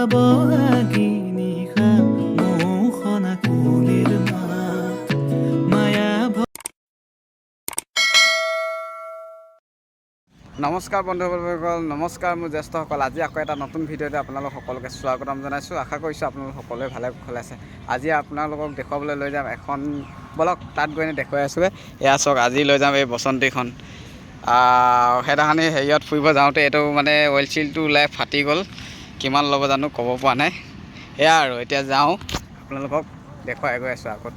নমস্কাৰ বন্ধুসকল, নমস্কাৰ মোৰ জ্যেষ্ঠসকল। আজি আকৌ এটা নতুন ভিডিঅ'তে আপোনালোক সকলোকে স্বাগতম জনাইছোঁ। আশা কৰিছোঁ আপোনালোক সকলোৱে ভালে কুশলে আছে। আজি আপোনালোকক দেখুৱাবলৈ লৈ যাম এখন বলক তাত গৈ দেখুৱাই আছোঁ। এয়া চাওক, আজি লৈ যাম এই বসন্তীখন। সেইদিনাখনি হেৰিয়ত ফুৰিব যাওঁতে এইটো মানে অইল চিলটো ওলাই ফাটি গ'ল। কিমান ল'ব জানো ক'ব পৰা নাই। এয়া আৰু এতিয়া যাওঁ, আপোনালোকক দেখুৱাই গৈ আছোঁ আগত।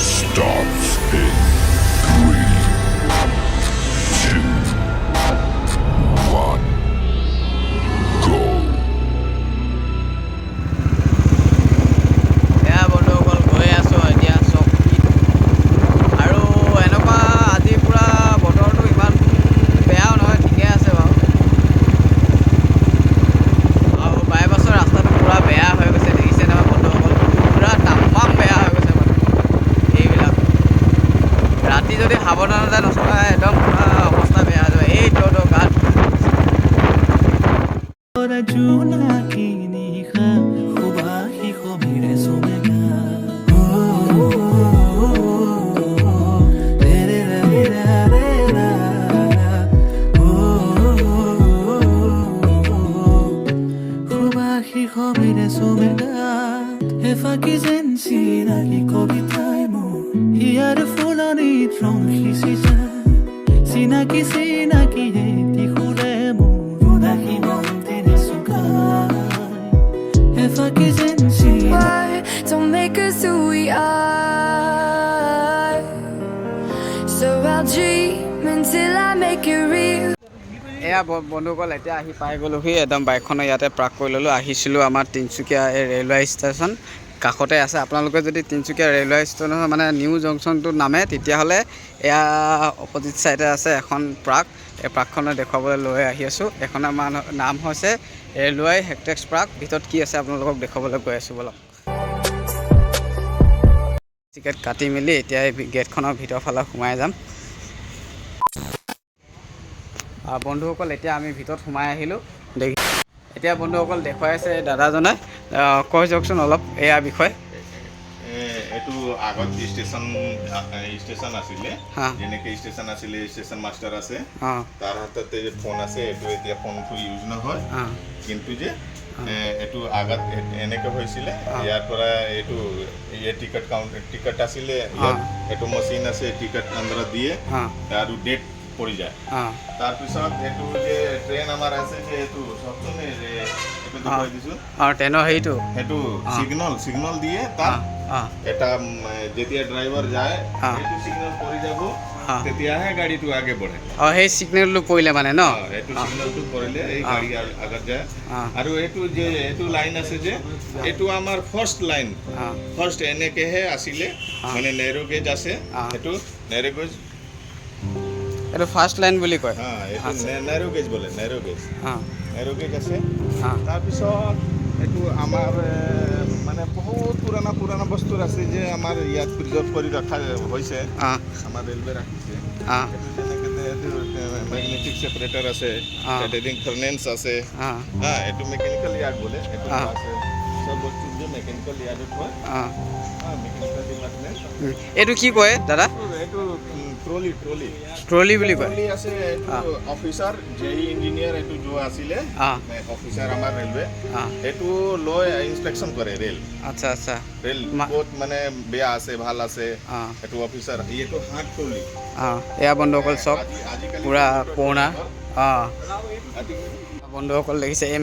Starts in 3, 2, 1, go. এয়া বন্ধুসকল গৈ আছোঁ এতিয়া চব। আৰু এনেকুৱা আজি পূৰা বতৰটো ইমান বেয়াও নহয়, ঠিকে আছে বাৰু। আৰু বাইপাছৰ ৰাস্তাটো পূৰা বেয়া হৈ গৈছে, দেখিছে নহয় বন্ধুসকল, পূৰা তামাম বেয়া হৈ গৈছে মানে এইবিলাক। ৰাতি যদি সাৱধানতা নচলায় একদম অৱস্থা বেয়া হৈ যাব। এইটো গাত Sinaki sinaki heti khulemu Rudahi bonte nesukai Efaki zensi Why don't make us who we are So I'll dream until I make it real. এয়া বন্ধুসকল এতিয়া আহি পাই গ'লোহি। একদম বাইকখনৰ ইয়াতে পাৰ্ক কৰি ল'লোঁ। আহিছিলোঁ আমাৰ তিনিচুকীয়া এই ৰেলৱে ষ্টেচন কাষতে আছে। আপোনালোকে যদি তিনিচুকীয়া ৰেলৱে ষ্টেচনৰ মানে নিউ জংচনটোত নামে তেতিয়াহ'লে এয়া অপজিট ছাইডে আছে এখন পাৰ্ক। এই পাৰ্কখনে দেখুৱাবলৈ লৈ আহি আছোঁ। এইখনৰ নাম হৈছে ৰেলৱে হেৰিটেজ পাৰ্ক। ভিতৰত কি আছে আপোনালোকক দেখুৱাবলৈ গৈ আছোঁ বলক। টিকেট কাটি মেলি এতিয়া এই গেটখনৰ ভিতৰৰ ফালে সোমাই যাম। বন্ধুসকল এতিয়া আমি ভিতৰত সোমাই আহিলোঁ। এতিয়া বন্ধুসকল দেখুৱাই আছে দাদাজনে, কৈ যাওকচোন অলপ এয়া বিষয়। এইটো আগত ষ্টেচন আছিলে, যেনেকৈ ষ্টেচন আছিলে, ষ্টেচন মাষ্টাৰ আছে, তাৰ হাততে যে ফোন আছে, এইটো এতিয়া ফোনটো ইউজ নহয়। কিন্তু যে এইটো আগত এনেকৈ হৈছিলে, ইয়াৰ পৰা এইটো টিকট আছিলে, ইয়াত এইটো মেচিন আছে, টিকট আন্দাৰত দিয়ে আৰু ডেট পৰি যায়। তাৰপিছত এইটো যে ট্ৰেইন আমাৰ আছে যে এইটো চবচোনে এইটো দেখুৱাই দিছোঁ। ট্ৰেইনৰ হেৰিটো সেইটো সিগনেল দিয়ে তাত এটা যেতিয়া ড্ৰাইভাৰ যায় সেইটো সিগনেল পৰি যাব, তেতিয়াহে গাড়ীটো আগে বঢ়ে। সেই সিগনেলটো পৰিলে মানে ন, এইটো সিগনেলটো পৰিলে এই গাড়ী আগত যায়। আৰু এইটো যে এইটো লাইন আছে যে এইটো আমাৰ ফাৰ্ষ্ট লাইন, ফাৰ্ষ্ট এনেকৈহে আছিলে, মানে নেৰো গেজ আছে, সেইটো নেৰো গেজ, এইটো ফাৰ্ষ্ট লাইন বুলি কয়। এইটো নেৰো গেজ বোলে, নেৰো গেজ আছে। তাৰপিছত এইটো আমাৰ মানে বহুত পুৰাণা বস্তু আছে যে আমাৰ ইয়াত প্ৰিজাৰ্ভ কৰি ৰখা হৈছে, আমাৰ ৰেলৱে ৰাখিছে। এইটো মেগনেটিক ছেপাৰেটাৰ আছে, ডেডিং ফাৰ্নেন্স আছে, এইটো মেকানিকেল ইয়াৰ্ড বোলে, এইটো আছে চব বস্তু যে মেকানিকেল ইয়াৰ্ডত হয়, মেকানিকেল ডিপাৰ্টমেণ্ট। এইটো কি কয় দাদা? এইটো ট্ৰলি বুলি কয়। আছে এইটো অফিচাৰ জেই ইঞ্জিনিয়াৰ এইটো जो আছিলে অফিচাৰ আমাৰ ৰেলৱে, এইটো লৈ ইনস্পেকশ্যন কৰে ৰেল। আচ্ছা ৰেল বহুত মানে বেয়া আছে ভাল আছে, এইটো অফিচাৰ। এইটো হাত ট্ৰলি। এয়া বন্ধুসকল চব পূৰা পুৰণা। বন্ধুসকল দেখিছে এই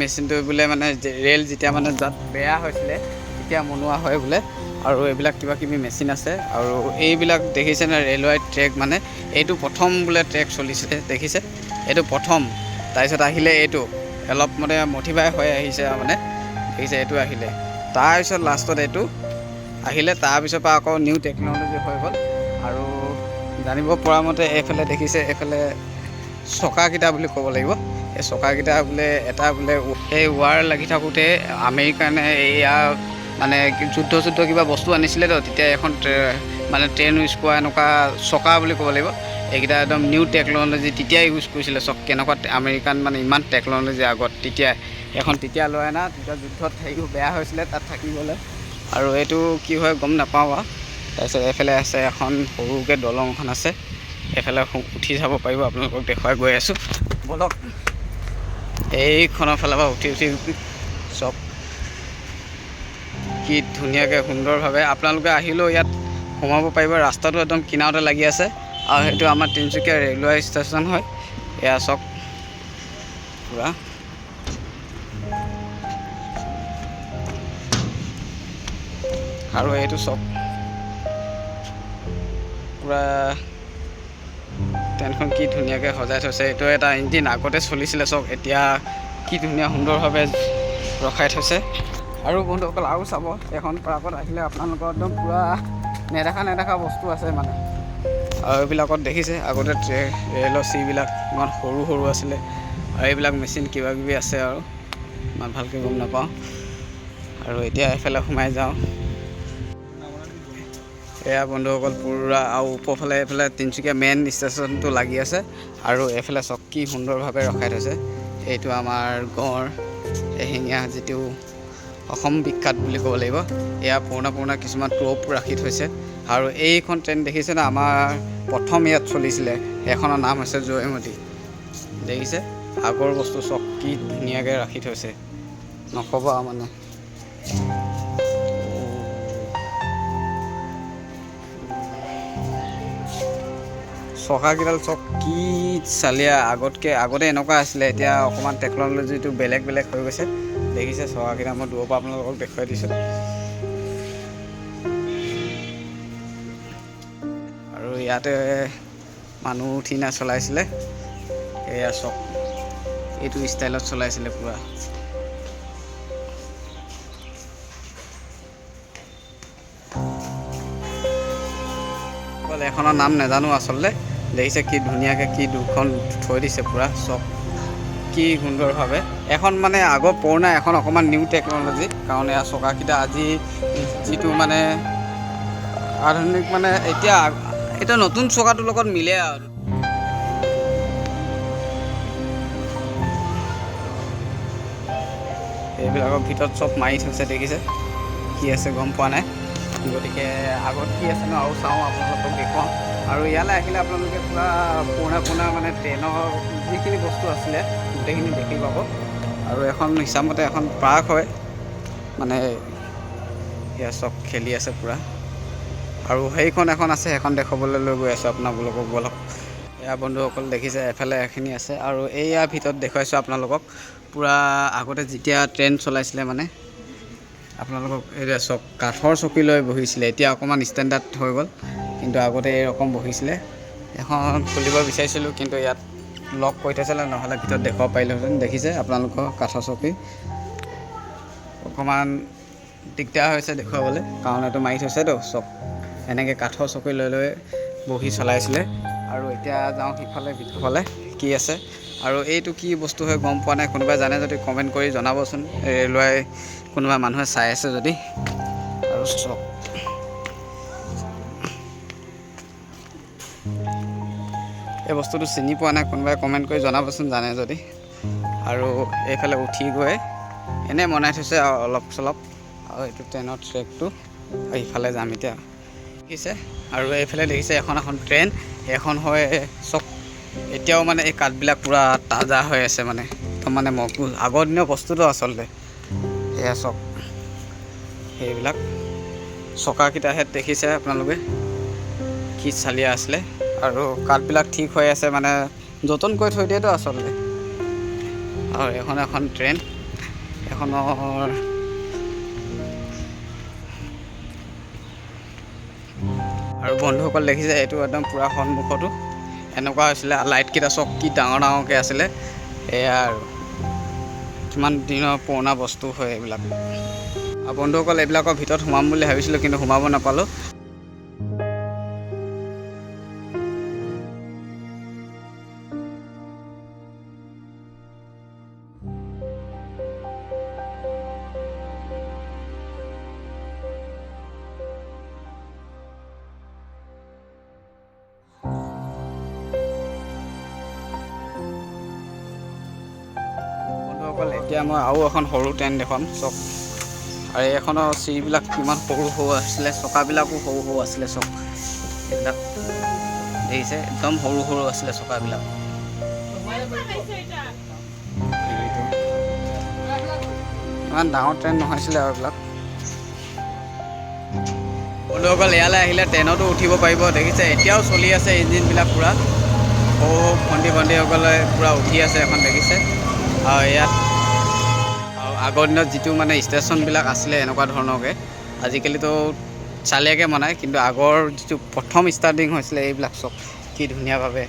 মেচিনটো বোলে মানে ৰেল যেতিয়া মানে তাত বেয়া হৈছিলে তেতিয়া বনোৱা হয় বোলে। আৰু এইবিলাক কিবা কিবি মেচিন আছে। আৰু এইবিলাক দেখিছেনে ৰেলৱে ট্ৰেক, মানে এইটো প্ৰথম বোলে ট্ৰেক চলিছিলে, দেখিছে এইটো প্ৰথম। তাৰপিছত আহিলে এইটো অলপ মানে মডিফাই হৈ আহিছে মানে, দেখিছে এইটো আহিলে। তাৰপিছত লাষ্টত এইটো আহিলে, তাৰপিছৰ পৰা আকৌ নিউ টেকন'লজি হৈ গ'ল। আৰু জানিব পৰা মতে এইফালে দেখিছে, এইফালে চকাকেইটা বুলি ক'ব লাগিব। এই চকাকেইটা বোলে এটা বোলে এই ৱাৰ লাগি থাকোঁতে আমেৰিকানে এয়া মানে যুদ্ধ কিবা বস্তু আনিছিলে তো, তেতিয়া এখন মানে ট্ৰেইন ইউজ কৰা এনেকুৱা চকা বুলি ক'ব লাগিব, এইকেইটা একদম নিউ টেকন'লজি তেতিয়াই ইউজ কৰিছিলে চব কেনেকুৱা আমেৰিকান মানে ইমান টেকন'লজি আগত তেতিয়া এখন তেতিয়া লৈ আনা তেতিয়া যুদ্ধত হেৰিও বেয়া হৈছিলে তাত থাকিবলৈ আৰু এইটো কি হয় গম নাপাওঁ আৰু তাৰপিছত এইফালে আছে এখন সৰুকৈ দলং এখন আছে এইফালে উঠি যাব পাৰিব আপোনালোকক দেখুৱাই গৈ আছোঁ বলক এইখনৰ ফালৰ পৰা উঠি চব কি ধুনীয়াকৈ সুন্দৰভাৱে আপোনালোকে আহিলেও ইয়াত সোমাব পাৰিব ৰাস্তাটো একদম কিনাৰতে লাগি আছে আৰু সেইটো আমাৰ তিনিচুকীয়া ৰেলৱে ষ্টেচন হয় এয়া চব পূৰা আৰু এইটো চব পূৰা ট্ৰেইনখন কি ধুনীয়াকৈ সজাই থৈছে এইটো এটা ইঞ্জিন আগতে চলিছিলে চব এতিয়া কি ধুনীয়া সুন্দৰভাৱে ৰখাই থৈছে আৰু বন্ধুসকল আৰু চাব এখন পাৰ্কত আহিলে আপোনালোকৰ একদম পূৰা নেদেখা বস্তু আছে মানে আৰু এইবিলাকত দেখিছে আগতে ৰেলৰ চিবিলাক ইমান সৰু আছিলে আৰু এইবিলাক মেচিন কিবাকিবি আছে আৰু ইমান ভালকৈ গম নাপাওঁ আৰু এতিয়া এইফালে সোমাই যাওঁ এয়া বন্ধুসকল পূৰা আৰু ওপৰফালে এইফালে তিনিচুকীয়া মেইন ষ্টেচনটো লাগি আছে আৰু এইফালে চব কি সুন্দৰভাৱে ৰখাই থৈছে এইটো আমাৰ গড় এশিঙীয়া যিটো অসম বিখ্যাত বুলি ক'ব লাগিব এয়া পুৰণা কিছুমান টোপ ৰাখি থৈছে আৰু এইখন ট্ৰেইন দেখিছেনে আমাৰ প্ৰথম ইয়াত চলিছিলে সেইখনৰ নাম হৈছে জয়মতী দেখিছে আগৰ বস্তু চব কি ধুনীয়াকৈ ৰাখি থৈছে নক'ব মানে চকাকেইডাল চব কি চালিয়া আগতে এনেকুৱা আছিলে এতিয়া অকণমান টেকন'লজিটো বেলেগ হৈ গৈছে দেখিছে চকাকেইটা মই দূৰৰ পৰা আপোনালোকক দেখুৱাই দিছোঁ আৰু ইয়াতে মানুহ উঠি চলাইছিলে এয়া চব এইটো ষ্টাইলত চলাইছিলে পূৰা এখনৰ নাম নাজানো আচলতে দেখিছে কি ধুনীয়াকৈ কি দুখন থৈ দিছে পূৰা চব কি সুন্দৰভাৱে এখন মানে আগৰ পুৰণা এখন অকণমান নিউ টেকন'লজি কাৰণ এয়া চকাকেইটা আজি যিটো মানে আধুনিক মানে এতিয়া নতুন চকাটোৰ লগত মিলে আৰু এইবিলাকৰ ভিতৰত চব মাৰি থৈছে দেখিছে কি আছে গম পোৱা নাই গতিকে আগত কি আছে ন আৰু চাওঁ আপোনালোকক দেখুৱাওঁ আৰু ইয়ালৈ আহিলে আপোনালোকে পূৰা পুৰণা মানে ট্ৰেইনৰ যিখিনি বস্তু আছিলে গোটেইখিনি দেখি পাব আৰু এখন হিচাপমতে এখন পাৰ্ক হয় মানে সেয়া চব খেলি আছে পূৰা আৰু সেইখন এখন আছে সেইখন দেখুৱাবলৈ লৈ গৈ আছোঁ আপোনালোকক বলক এয়া বন্ধুসকল দেখিছে এফালে এখিনি আছে আৰু এইয়া ভিতৰত দেখুৱাইছোঁ আপোনালোকক পূৰা আগতে যেতিয়া ট্ৰেইন চলাইছিলে মানে আপোনালোকক এতিয়া চক কাঠৰ চকী লৈ বহিছিলে এতিয়া অকণমান ষ্টেণ্ডাৰ্ড হৈ গ'ল কিন্তু আগতে এই ৰকম বহিছিলে এখন খুলিব বিচাৰিছিলোঁ কিন্তু ইয়াত লক কৰি থৈছিলে নহ'লে ভিতৰত দেখুৱাব পাৰিলোহেঁতেন দেখিছে আপোনালোকৰ কাঠৰ চকী অকণমান দিগদাৰ হৈছে দেখুৱাবলৈ কাৰণ এইটো মাৰি থৈছেতো চব এনেকৈ কাঠৰ চকী লৈ বহি চলাইছিলে আৰু এতিয়া যাওঁ সিফালে ভিতৰফালে কি আছে আৰু এইটো কি বস্তু হয় গম পোৱা নাই কোনোবাই জানে যদি কমেণ্ট কৰি জনাবচোন ৰেলৱে কোনোবা মানুহে চাই আছে যদি আৰু চব এই বস্তুটো চিনি পোৱা নাই কোনোবাই কমেণ্ট কৰি জনাবচোন জানে যদি আৰু এইফালে উঠি গৈ এনেই বনাই থৈছে আৰু অলপ চলপ আৰু এইটো ট্ৰেইনৰ ট্ৰেকটো এইফালে যাম এতিয়া দেখিছে আৰু এইফালে দেখিছে এখন ট্ৰেইন এইখন হয় চব এতিয়াও মানে এই কাঠবিলাক পূৰা তাজা হৈ আছে মানে একদম মানে মজবুত আগৰ দিনৰ বস্তুটো আচলতে এয়া চব সেইবিলাক চকাকেইটাহে দেখিছে আপোনালোকে কি চালিয়া আছিলে আৰু কাঠবিলাক ঠিক হৈ আছে মানে যতন কৰি থৈ দিয়েতো আচলতে আৰু এখন ট্ৰেইন এখনৰ আৰু বন্ধুসকল দেখিছে এইটো একদম পূৰা সন্মুখতো এনেকুৱা হৈছিলে লাইটকেইটা চব কি ডাঙৰকৈ আছিলে এয়া আৰু কিমান দিনৰ পুৰণা বস্তু হয় এইবিলাক আৰু বন্ধুসকল এইবিলাকৰ ভিতৰত সোমাম বুলি ভাবিছিলোঁ কিন্তু সোমাব নাপালোঁ বন্ধুসকল এতিয়া মই আৰু এখন সৰু ট্ৰেইন দেখুৱাম চক আৰু এইখনৰ চিৰিবিলাক কিমান সৰু সৰু আছিলে চকাবিলাকো সৰু সৰু আছিলে চক এইবিলাক দেখিছে একদম সৰু সৰু আছিলে চকাবিলাক ইমান ডাঙৰ ট্ৰেইন নহৈছিলে আৰু এইবিলাক বন্ধুসকল ইয়ালৈ আহিলে ট্ৰেইনতো উঠিব পাৰিব দেখিছে এতিয়াও চলি আছে ইঞ্জিনবিলাক পূৰা সৰু ভণ্টিসকলে পূৰা উঠি আছে এখন দেখিছে আৰু ইয়াত আৰু আগৰ দিনত যিটো মানে ষ্টেচনবিলাক আছিলে এনেকুৱা ধৰণৰকৈ আজিকালিতো চালিয়াকৈ বনায় কিন্তু আগৰ যিটো প্ৰথম ষ্টাৰ্টিং হৈছিলে এইবিলাক চব কি ধুনীয়াভাৱে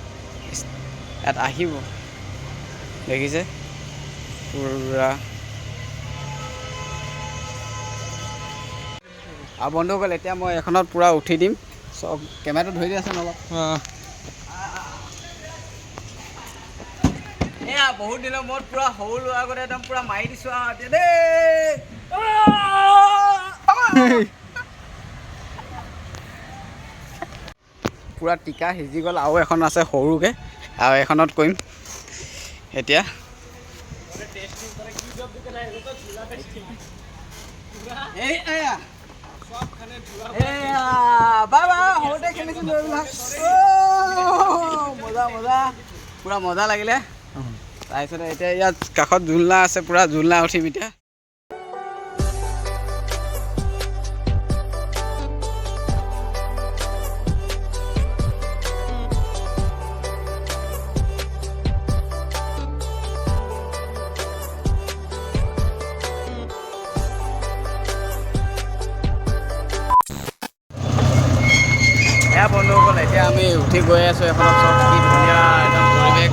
ইয়াত আহিব দেখিছে পূৰা আৰু বন্ধুসকল এতিয়া মই এখনত পূৰা উঠি দিম চব কেমেৰাটো ধৰি দিয়াচোন অলপ এয়া বহুত দিনৰ মূৰত পূৰা সৰু ল'ৰা আগতে একদম পূৰা মাৰি দিছোঁ আৰু এতিয়া দেই পূৰা টিকা সিজি গ'ল আৰু এখন আছে সৰুকৈ আৰু এখনত কৰিম এতিয়া মজা মজা পূৰা মজা লাগিলে তাৰপিছতে এতিয়া ইয়াত কাষত ঝুলনা আছে পূৰা ঝুলনা উঠিম এতিয়া বন্ধুসকল এতিয়া আমি উঠি গৈ আছোঁ এখনত চব কি ধুনীয়া একদম পৰিৱেশ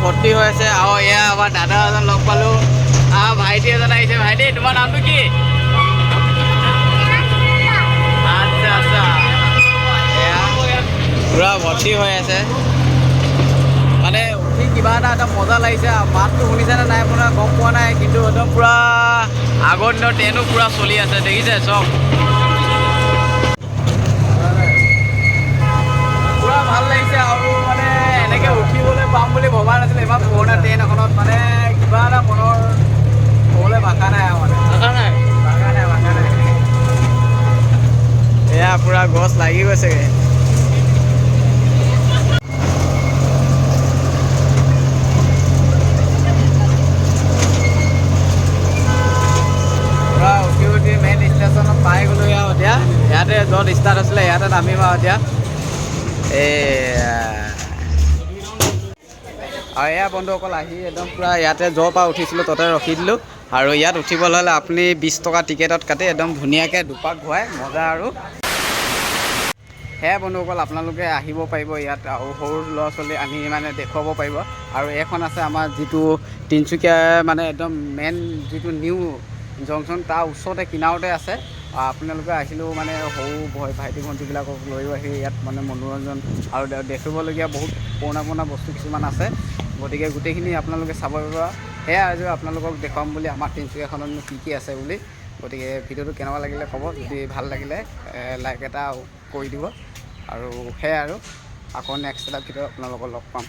ভৰ্তি হৈ আছে আৰু এয়া আমাৰ দাদা এজন লগ পালোঁ আৰু ভাইটি এজন আহিছে ভাইটি তোমাৰ নামটো কি আচ্ছা আচ্ছা এয়া পূৰা ভৰ্তি হৈ আছে মানে উঠি কিবা এটা মজা লাগিছে মাতটো শুনিছেনে নাই আপোনাৰ গম পোৱা নাই কিন্তু একদম পূৰা আগৰ দিনৰ ট্ৰেইনো পূৰা চলি আছে দেখিছে চব পূৰা ভাল লাগিছে আৰু মানে এনেকৈ উঠিবলৈ পাম বুলি ভবা নাছিলে ইমান পুৰণা ট্ৰেইন এখনত মানে কিবা এটা মনৰ ক'বলৈ ভাষা নাই আৰু মানে ভাষা নাই এয়া পূৰা গছ লাগি গৈছেগৈ পূৰা উঠি মেইন ষ্টেচনত পাই গ'লোঁ আৰু এতিয়া ইয়াতে য'ত ষ্টাৰ্ট হৈছিলে ইয়াতে নামিম আৰু এতিয়া আৰু এয়া বন্ধুসকল আহি একদম পূৰা ইয়াতে য'ৰ পৰা উঠিছিলোঁ তাতে ৰখি দিলোঁ আৰু ইয়াত উঠিবলৈ হ'লে আপুনি 20 টকা টিকেটত কাটি একদম ধুনীয়াকৈ দুপাক ঘূৰাই মজা আৰু সেয়া বন্ধুসকল আপোনালোকে আহিব পাৰিব ইয়াত আৰু সৰু ল'ৰা ছোৱালী আনি মানে দেখুৱাব পাৰিব আৰু এইখন আছে আমাৰ যিটো তিনিচুকীয়া মানে একদম মেইন যিটো নিউ জংচন তাৰ ওচৰতে কিনাৰতে আছে আপোনালোকে আহিলেও মানে সৰু ভাইটি ভণ্টিবিলাকক লৈ আহি ইয়াত মানে মনোৰঞ্জন আৰু দেখিবলগীয়া বহুত পুৰণা বস্তু কিছুমান আছে গতিকে গোটেইখিনি আপোনালোকে চাব পাৰিব সেয়া আজি আপোনালোকক দেখুৱাম বুলি আমাৰ তিনিচুকীয়াখনতনো কি আছে বুলি গতিকে ভিডিঅ'টো কেনেকুৱা লাগিলে ক'ব যদি ভাল লাগিলে লাইক এটা কৰি দিব আৰু সেয়াই আৰু আকৌ নেক্সট এটা ভিডিঅ' আপোনালোকক লগ পাম